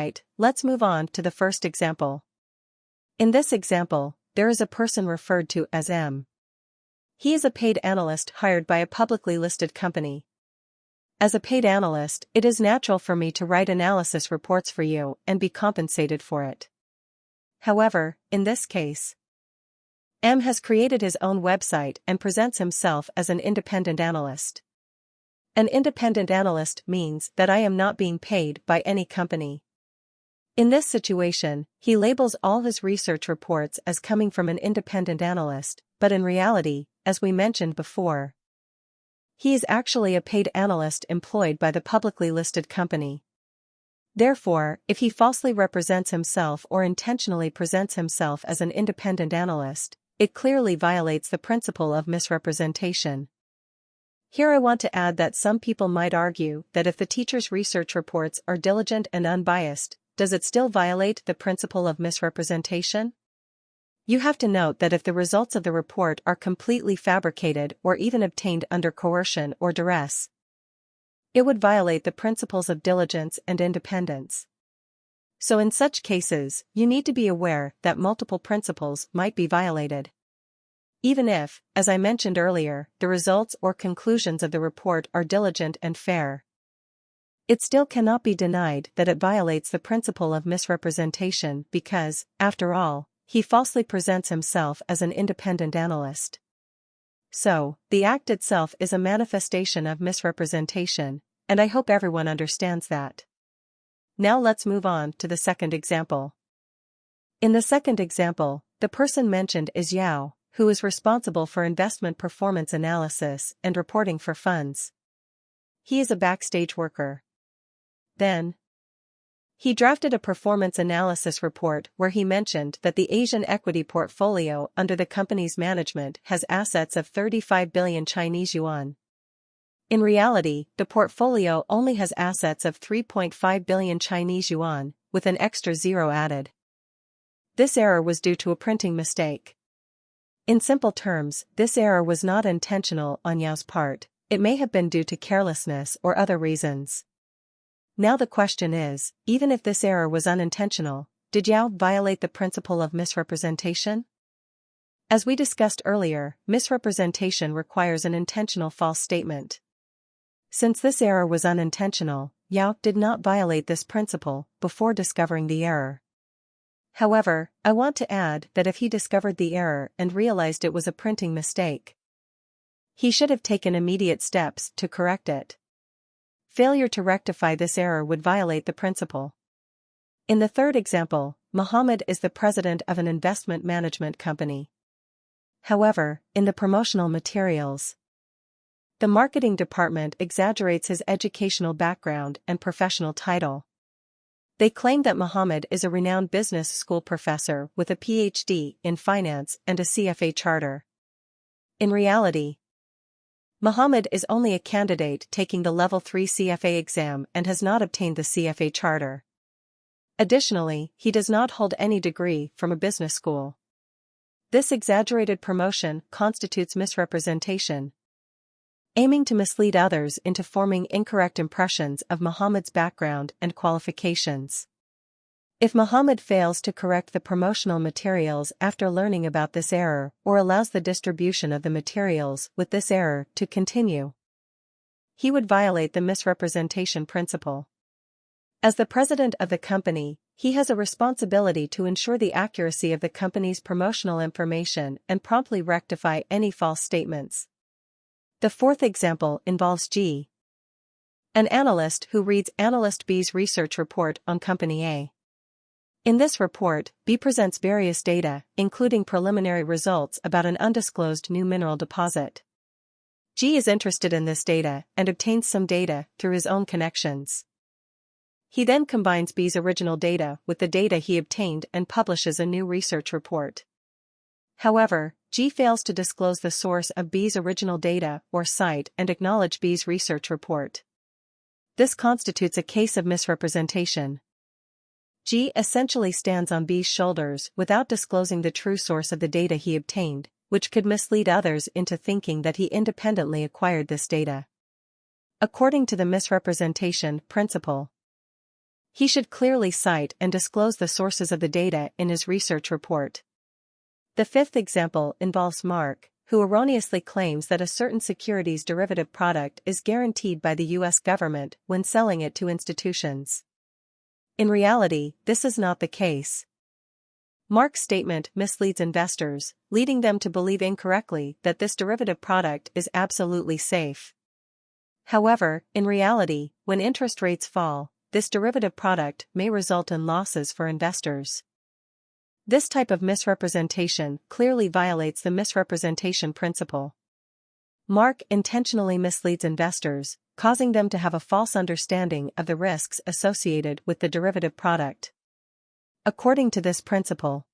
Alright, let's move on to the first example. In this example, there is a person referred to as M. He is a paid analyst hired by a publicly listed company. As a paid analyst, it is natural for me to write analysis reports for you and be compensated for it. However, in this case, M has created his own website and presents himself as an independent analyst. An independent analyst means that I am not being paid by any company. In this situation, he labels all his research reports as coming from an independent analyst, but in reality, as we mentioned before, he is actually a paid analyst employed by the publicly listed company. Therefore, if he falsely represents himself or intentionally presents himself as an independent analyst, it clearly violates the principle of misrepresentation. Here I want to add that some people might argue that if the teacher's research reports are diligent and unbiased, does it still violate the principle of misrepresentation? You have to note that if the results of the report are completely fabricated or even obtained under coercion or duress, it would violate the principles of diligence and independence. So in such cases, you need to be aware that multiple principles might be violated. Even if, as I mentioned earlier, the results or conclusions of the report are diligent and fair, it still cannot be denied that it violates the principle of misrepresentation because, after all, he falsely presents himself as an independent analyst. So, the act itself is a manifestation of misrepresentation, and I hope everyone understands that. Now let's move on to the second example. In the second example, the person mentioned is Yao, who is responsible for investment performance analysis and reporting for funds. He is a backstage worker. Then, he drafted a performance analysis report where he mentioned that the Asian equity portfolio under the company's management has assets of 35 billion Chinese yuan. In reality, the portfolio only has assets of 3.5 billion Chinese yuan, with an extra zero added. This error was due to a printing mistake. In simple terms, this error was not intentional on Yao's part, it may have been due to carelessness or other reasons. Now the question is, even if this error was unintentional, did Yao violate the principle of misrepresentation? As we discussed earlier, misrepresentation requires an intentional false statement. Since this error was unintentional, Yao did not violate this principle before discovering the error. However, I want to add that if he discovered the error and realized it was a printing mistake, he should have taken immediate steps to correct it. Failure to rectify this error would violate the principle. In the third example, Muhammad is the president of an investment management company. However, in the promotional materials, the marketing department exaggerates his educational background and professional title. They claim that Muhammad is a renowned business school professor with a PhD in finance and a CFA charter. In reality, Muhammad is only a candidate taking the Level 3 CFA exam and has not obtained the CFA charter. Additionally, he does not hold any degree from a business school. This exaggerated promotion constitutes misrepresentation, aiming to mislead others into forming incorrect impressions of Muhammad's background and qualifications. If Muhammad fails to correct the promotional materials after learning about this error or allows the distribution of the materials with this error to continue, he would violate the misrepresentation principle. As the president of the company, he has a responsibility to ensure the accuracy of the company's promotional information and promptly rectify any false statements. The fourth example involves G, an analyst who reads Analyst B's research report on Company A. In this report, B presents various data, including preliminary results about an undisclosed new mineral deposit. G is interested in this data and obtains some data through his own connections. He then combines B's original data with the data he obtained and publishes a new research report. However, G fails to disclose the source of B's original data or cite and acknowledge B's research report. This constitutes a case of misrepresentation. G essentially stands on B's shoulders without disclosing the true source of the data he obtained, which could mislead others into thinking that he independently acquired this data. According to the misrepresentation principle, He should clearly cite and disclose the sources of the data in his research report. The fifth example involves Mark, who erroneously claims that a certain securities derivative product is guaranteed by the U.S. government when selling it to institutions. In reality, this is not the case. Mark's statement misleads investors, leading them to believe incorrectly that this derivative product is absolutely safe. However, in reality, when interest rates fall, this derivative product may result in losses for investors. This type of misrepresentation clearly violates the misrepresentation principle. Mark intentionally misleads investors, causing them to have a false understanding of the risks associated with the derivative product. According to this principle,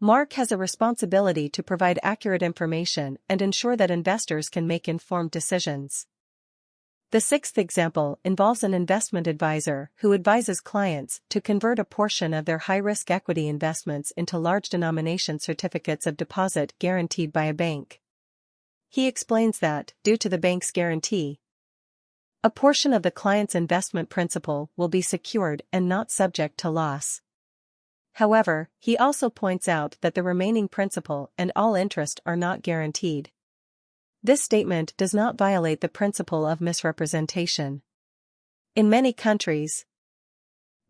Mark has a responsibility to provide accurate information and ensure that investors can make informed decisions. The sixth example involves an investment advisor who advises clients to convert a portion of their high-risk equity investments into large denomination certificates of deposit guaranteed by a bank. He explains that, due to the bank's guarantee, a portion of the client's investment principal will be secured and not subject to loss. However, he also points out that the remaining principal and all interest are not guaranteed. This statement does not violate the principle of misrepresentation. In many countries,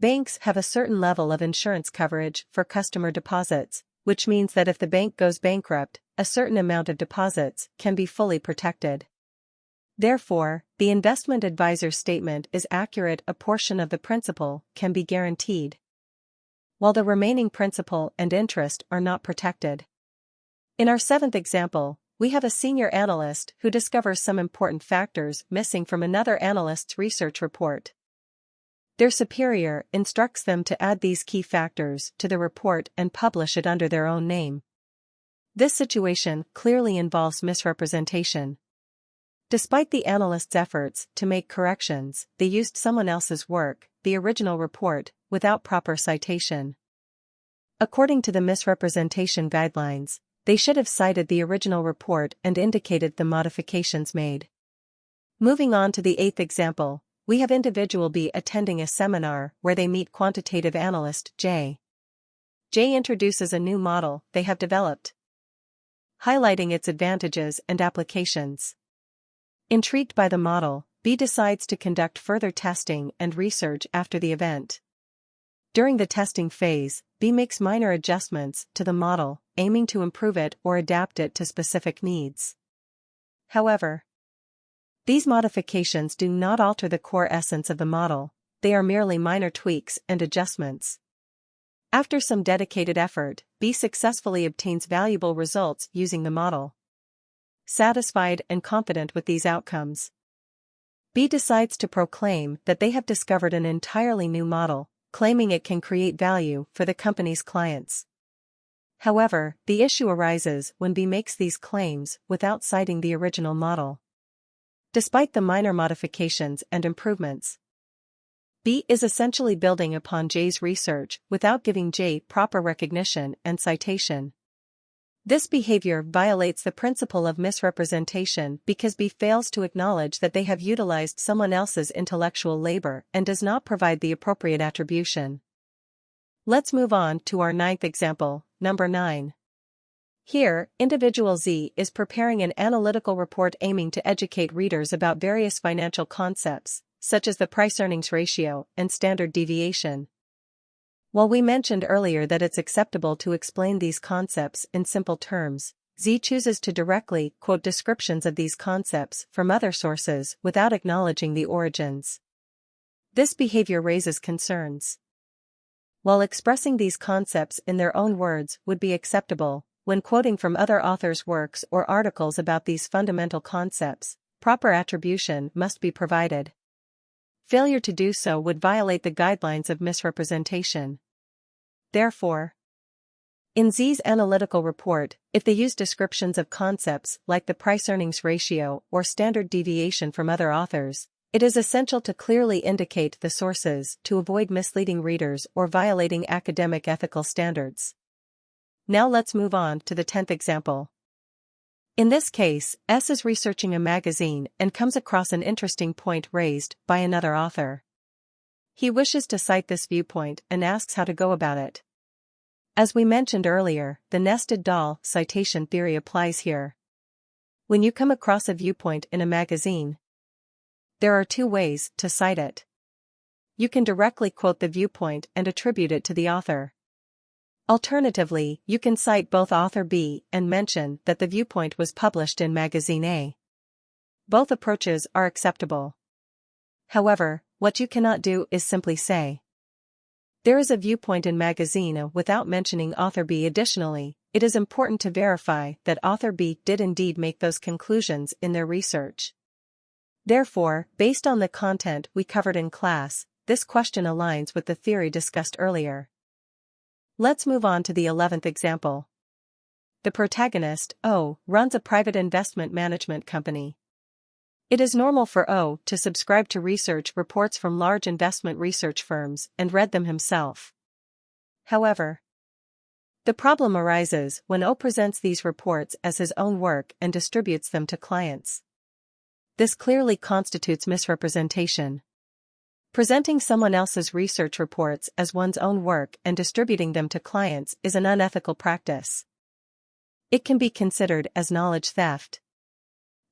banks have a certain level of insurance coverage for customer deposits, which means that if the bank goes bankrupt, a certain amount of deposits can be fully protected. Therefore, the investment advisor's statement is accurate: a portion of the principal can be guaranteed, while the remaining principal and interest are not protected. In our seventh example, we have a senior analyst who discovers some important factors missing from another analyst's research report. Their superior instructs them to add these key factors to the report and publish it under their own name. This situation clearly involves misrepresentation. Despite the analyst's efforts to make corrections, they used someone else's work, the original report, without proper citation. According to the misrepresentation guidelines, they should have cited the original report and indicated the modifications made. Moving on to the eighth example, we have individual B attending a seminar where they meet quantitative analyst J. J introduces a new model they have developed, highlighting its advantages and applications. Intrigued by the model, B decides to conduct further testing and research after the event. During the testing phase, B makes minor adjustments to the model, aiming to improve it or adapt it to specific needs. However, these modifications do not alter the core essence of the model, they are merely minor tweaks and adjustments. After some dedicated effort, B successfully obtains valuable results using the model. Satisfied and confident with these outcomes, B decides to proclaim that they have discovered an entirely new model, claiming it can create value for the company's clients. However, the issue arises when B makes these claims without citing the original model. Despite the minor modifications and improvements, B is essentially building upon J's research without giving J proper recognition and citation. This behavior violates the principle of misrepresentation because B fails to acknowledge that they have utilized someone else's intellectual labor and does not provide the appropriate attribution. Let's move on to our ninth example, number 9. Here, individual Z is preparing an analytical report aiming to educate readers about various financial concepts, such as the price-earnings ratio and standard deviation. While we mentioned earlier that it's acceptable to explain these concepts in simple terms, Z chooses to directly quote descriptions of these concepts from other sources without acknowledging the origins. This behavior raises concerns. While expressing these concepts in their own words would be acceptable, when quoting from other authors' works or articles about these fundamental concepts, proper attribution must be provided. Failure to do so would violate the guidelines of misrepresentation. Therefore, in Z's analytical report, if they use descriptions of concepts like the price-earnings ratio or standard deviation from other authors, it is essential to clearly indicate the sources to avoid misleading readers or violating academic ethical standards. Now let's move on to the 10th example. In this case, S is researching a magazine and comes across an interesting point raised by another author. He wishes to cite this viewpoint and asks how to go about it. As we mentioned earlier, the nested doll citation theory applies here. When you come across a viewpoint in a magazine, there are two ways to cite it. You can directly quote the viewpoint and attribute it to the author. Alternatively, you can cite both author B and mention that the viewpoint was published in magazine A. Both approaches are acceptable. However, what you cannot do is simply say, there is a viewpoint in magazine A without mentioning author B. Additionally, it is important to verify that author B did indeed make those conclusions in their research. Therefore, based on the content we covered in class, this question aligns with the theory discussed earlier. Let's move on to the 11th example. The protagonist, O, runs a private investment management company. It is normal for O to subscribe to research reports from large investment research firms and read them himself. However, the problem arises when O presents these reports as his own work and distributes them to clients. This clearly constitutes misrepresentation. Presenting someone else's research reports as one's own work and distributing them to clients is an unethical practice. It can be considered as knowledge theft.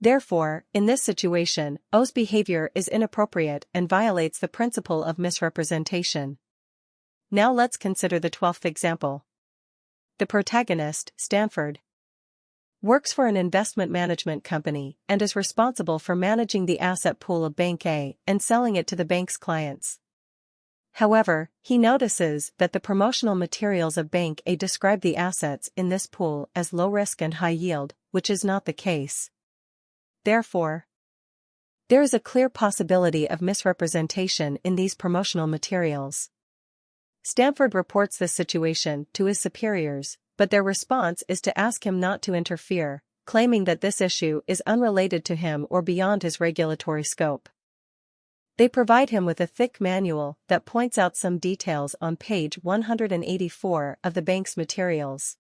Therefore, in this situation, O's behavior is inappropriate and violates the principle of misrepresentation. Now let's consider the 12th example. The protagonist, Stanford, works for an investment management company and is responsible for managing the asset pool of Bank A and selling it to the bank's clients. However, he notices that the promotional materials of Bank A describe the assets in this pool as low risk and high yield, which is not the case. Therefore, there is a clear possibility of misrepresentation in these promotional materials. Stanford reports this situation to his superiors, but their response is to ask him not to interfere, claiming that this issue is unrelated to him or beyond his regulatory scope. They provide him with a thick manual that points out some details on page 184 of the bank's materials.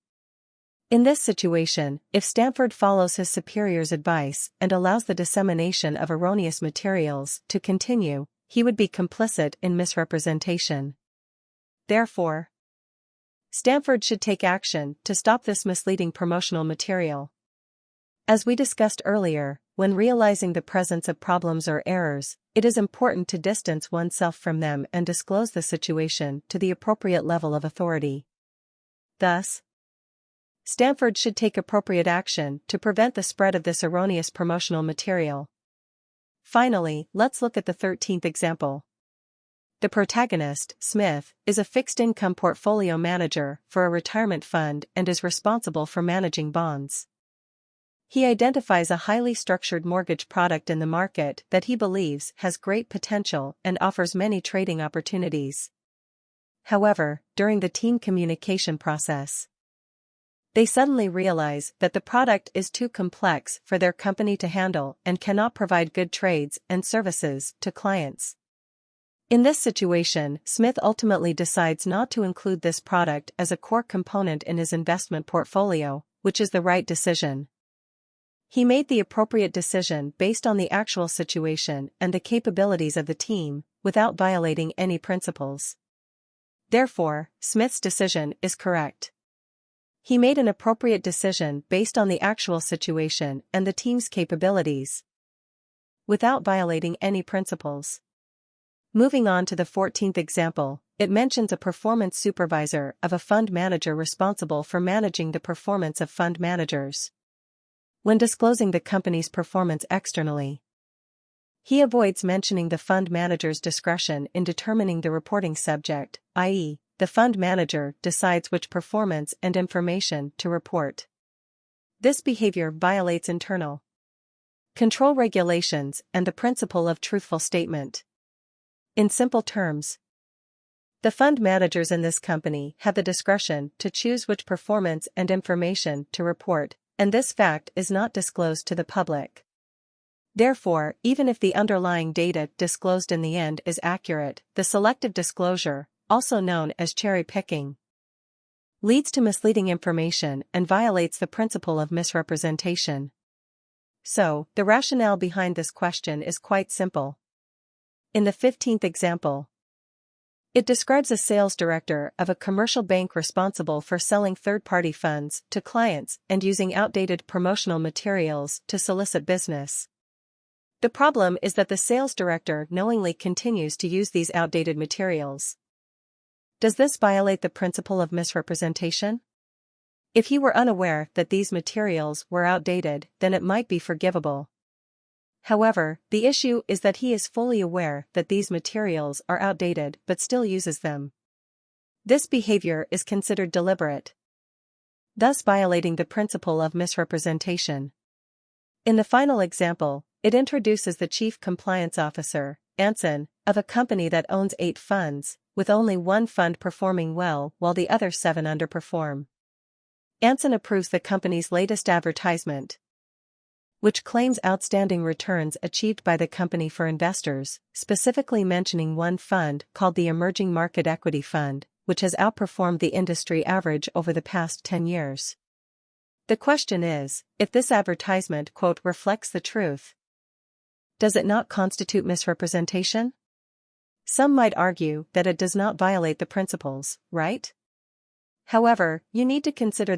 In this situation, if Stanford follows his superior's advice and allows the dissemination of erroneous materials to continue, he would be complicit in misrepresentation. Therefore, Stanford should take action to stop this misleading promotional material. As we discussed earlier, when realizing the presence of problems or errors, it is important to distance oneself from them and disclose the situation to the appropriate level of authority. Thus, Stanford should take appropriate action to prevent the spread of this erroneous promotional material. Finally, let's look at the 13th example. The protagonist, Smith, is a fixed-income portfolio manager for a retirement fund and is responsible for managing bonds. He identifies a highly structured mortgage product in the market that he believes has great potential and offers many trading opportunities. However, during the team communication process, they suddenly realize that the product is too complex for their company to handle and cannot provide good trades and services to clients. In this situation, Smith ultimately decides not to include this product as a core component in his investment portfolio, which is the right decision. He made the appropriate decision based on the actual situation and the capabilities of the team, without violating any principles. Therefore, Smith's decision is correct. He made an appropriate decision based on the actual situation and the team's capabilities, without violating any principles. Moving on to the 14th example, it mentions a performance supervisor of a fund manager responsible for managing the performance of fund managers. When disclosing the company's performance externally, he avoids mentioning the fund manager's discretion in determining the reporting subject, i.e., the fund manager decides which performance and information to report. This behavior violates internal control regulations and the principle of truthful statement. In simple terms, the fund managers in this company have the discretion to choose which performance and information to report, and this fact is not disclosed to the public. Therefore, even if the underlying data disclosed in the end is accurate, the selective disclosure, also known as cherry picking, leads to misleading information and violates the principle of misrepresentation. So, the rationale behind this question is quite simple. In the 15th example, It describes a sales director of a commercial bank responsible for selling third-party funds to clients and using outdated promotional materials to solicit business. The problem is that the sales director knowingly continues to use these outdated materials. Does this violate the principle of misrepresentation? If he were unaware that these materials were outdated, then it might be forgivable. However, the issue is that he is fully aware that these materials are outdated but still uses them. This behavior is considered deliberate, thus violating the principle of misrepresentation. In the final example, it introduces the Chief Compliance Officer, Anson, of a company that owns 8 funds, with only one fund performing well while the other 7 underperform. Anson approves the company's latest advertisement, which claims outstanding returns achieved by the company for investors, specifically mentioning one fund called the Emerging Market Equity Fund, which has outperformed the industry average over the past 10 years. The question is, if this advertisement quote reflects the truth, does it not constitute misrepresentation? Some might argue that it does not violate the principles, right? However, you need to consider